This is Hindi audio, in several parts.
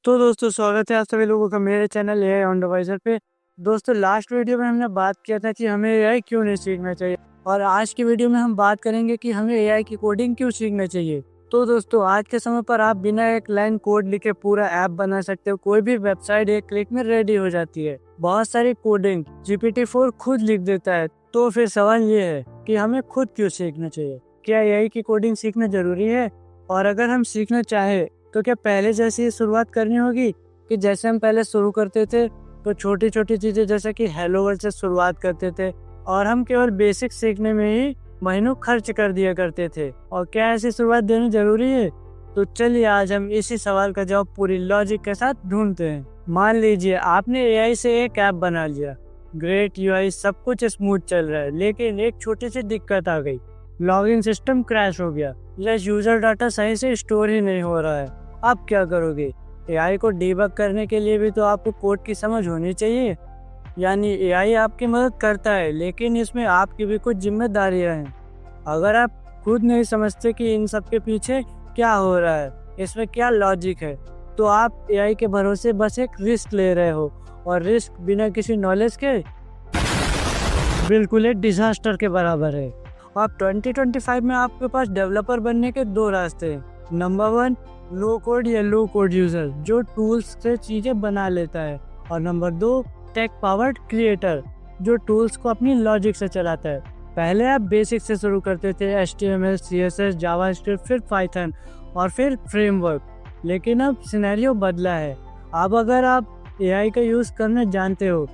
तो दोस्तों स्वागत है आप सभी लोगों का मेरे चैनल एआई ऑन डिवाइसर पे। दोस्तों लास्ट वीडियो में हमने बात किया था कि हमें एआई क्यों नहीं सीखना चाहिए, और आज की वीडियो में हम बात करेंगे कि हमें एआई की कोडिंग क्यों सीखना चाहिए। तो दोस्तों आज के समय पर आप बिना एक लाइन कोड लिखे पूरा ऐप बना सकते हो। कोई भी वेबसाइट एक क्लिक में रेडी हो जाती है। बहुत सारी कोडिंग GPT-4 खुद लिख देता है। तो फिर सवाल ये है कि हमें खुद क्यों सीखना चाहिए। क्या एआई की कोडिंग सीखना जरूरी है, और अगर हम सीखना चाहे तो क्या पहले जैसी ही शुरुआत करनी होगी कि जैसे हम पहले शुरू करते थे तो छोटी छोटी चीजें जैसे कि हेलो वर्ल्ड से शुरुआत करते थे, और हम केवल बेसिक सीखने में ही महीनों खर्च कर दिया करते थे। और क्या ऐसी शुरुआत देनी जरूरी है? तो चलिए आज हम इसी सवाल का जवाब पूरी लॉजिक के साथ ढूंढते हैं। मान लीजिए आपने एआई से एक ऐप बना लिया, ग्रेट यूआई, सब कुछ स्मूथ चल रहा है, लेकिन एक छोटी सी दिक्कत आ गई। लॉगिन सिस्टम क्रैश हो गया या यूजर डाटा सही से स्टोर ही नहीं हो रहा है। अब क्या करोगे? एआई को डीबग करने के लिए भी तो आपको कोड की समझ होनी चाहिए। यानी एआई आपकी मदद करता है, लेकिन इसमें आपकी भी कुछ जिम्मेदारियां हैं। अगर आप खुद नहीं समझते कि इन सब के पीछे क्या हो रहा है, इसमें क्या लॉजिक है, तो आप एआई के भरोसे बस एक रिस्क ले रहे हो, और रिस्क बिना किसी नॉलेज के बिल्कुल एक डिजास्टर के बराबर है। अब 2025 में आपके पास डेवलपर बनने के दो रास्ते हैं। नंबर 1, लो कोड या लो कोड यूजर जो टूल्स से चीजें बना लेता है, और नंबर 2, टेक पावर्ड क्रिएटर जो टूल्स को अपनी लॉजिक से चलाता है। पहले आप बेसिक से शुरू करते थे, HTML, CSS, जावास्क्रिप्ट, फिर पाइथन और फिर फ्रेमवर्क। लेकिन अब सिनेरियो बदला है। अब अगर आप एआई का यूज करना जानते हो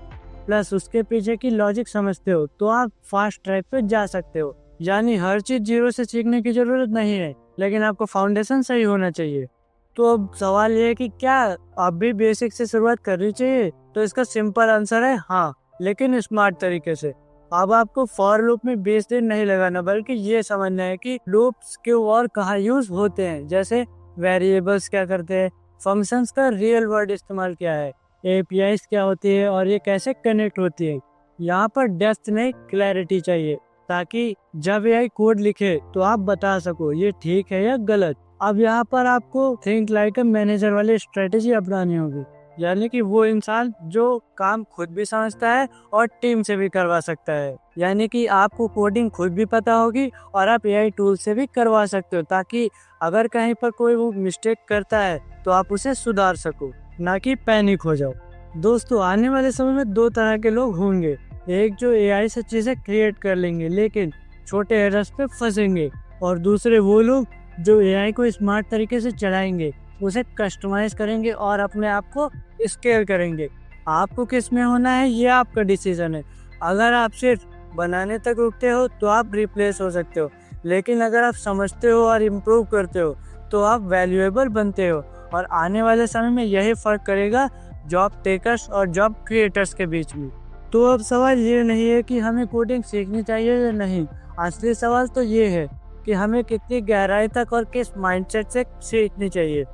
प्लस उसके पीछे की लॉजिक समझते हो, तो आप फास्ट ट्रैक पे जा सकते हो। यानी हर चीज जीरो से सीखने की जरूरत नहीं है, लेकिन आपको फाउंडेशन सही होना चाहिए। तो अब सवाल ये है कि क्या अब भी बेसिक से शुरुआत करनी चाहिए? तो इसका सिंपल आंसर है हाँ, लेकिन स्मार्ट तरीके से। अब आपको फॉर लूप में 20 दिन नहीं लगाना, बल्कि ये समझना है कि लूप्स क्यों और कहाँ यूज होते हैं, जैसे वेरिएबल्स क्या करते हैं, फंक्शंस का रियल वर्ड इस्तेमाल क्या है, एपीआईज क्या होती है और ये कैसे कनेक्ट होती है। यहाँ पर डेप्थ नहीं, क्लैरिटी चाहिए, ताकि जब एआई कोड लिखे तो आप बता सको ये ठीक है या गलत। अब यहाँ पर आपको थिंक लाइक अ मैनेजर वाली स्ट्रेटेजी अपनानी होगी, यानी कि वो इंसान जो काम खुद भी समझता है और टीम से भी करवा सकता है। यानी कि आपको कोडिंग खुद भी पता होगी और आप एआई टूल से भी करवा सकते हो, ताकि अगर कहीं पर कोई वो मिस्टेक करता है तो आप उसे सुधार सको, ना कि पैनिक हो जाओ। दोस्तों आने वाले समय में दो तरह के लोग होंगे। एक जो एआई से चीजें क्रिएट कर लेंगे लेकिन छोटे एरर्स पे फंसेंगे, और दूसरे वो लोग जो एआई को स्मार्ट तरीके से चलाएंगे, उसे कस्टमाइज करेंगे और अपने आप को स्केल करेंगे। आपको किस में होना है ये आपका डिसीजन है। अगर आप सिर्फ बनाने तक रुकते हो तो आप रिप्लेस हो सकते हो, लेकिन अगर आप समझते हो और इम्प्रूव करते हो तो आप वैल्यूएबल बनते हो। और आने वाले समय में यही फर्क करेगा जॉब टेकर्स और जॉब क्रिएटर्स के बीच में। तो अब सवाल ये नहीं है कि हमें कोडिंग सीखनी चाहिए या नहीं, असली सवाल तो ये है कि हमें कितनी गहराई तक और किस माइंडसेट से सीखनी चाहिए।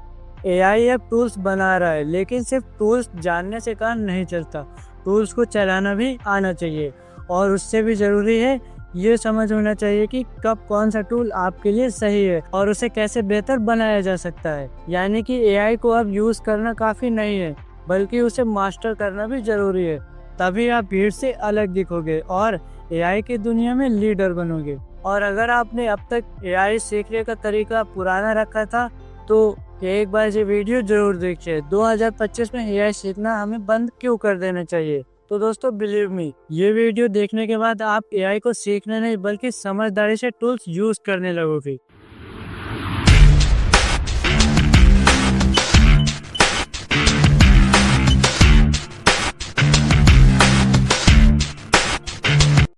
एआई अब टूल्स बना रहा है, लेकिन सिर्फ टूल्स जानने से काम नहीं चलता, टूल्स को चलाना भी आना चाहिए। और उससे भी जरूरी है ये समझ होना चाहिए कि कब कौन सा टूल आपके लिए सही है और उसे कैसे बेहतर बनाया जा सकता है। यानी कि एआई को अब यूज करना काफी नहीं है, बल्कि उसे मास्टर करना भी जरूरी है। तभी आप भीड़ से अलग दिखोगे और एआई की दुनिया में लीडर बनोगे। और अगर आपने अब तक एआई सीखने का तरीका पुराना रखा था तो एक बार ये वीडियो जरूर देखिए। 2025 में एआई सीखना हमें बंद क्यों कर देना चाहिए। तो दोस्तों बिलीव मी, ये वीडियो देखने के बाद आप एआई को सीखने नहीं बल्कि समझदारी से टूल्स यूज करने लगोगे।